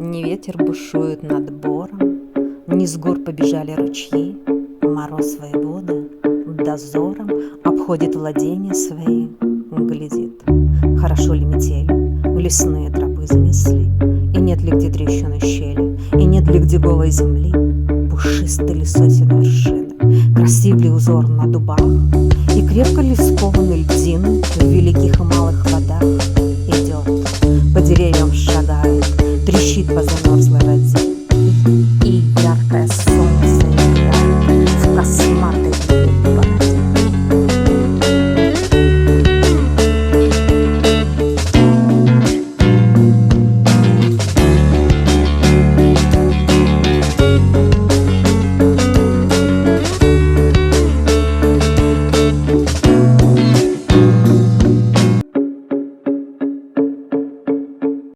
Ни ветер бушует над бором, ни с гор побежали ручьи. Мороз воевода дозором обходит владения свои, глядит, хорошо ли метели лесные тропы занесли, и нет ли где трещины щели, и нет ли где голой земли. Пушисты ли сосен вершины, красив ли узор на дубах, и крепко ли скованы льдины в великих и малых водах. Идет, по деревьям шагает, трещит по замерзлым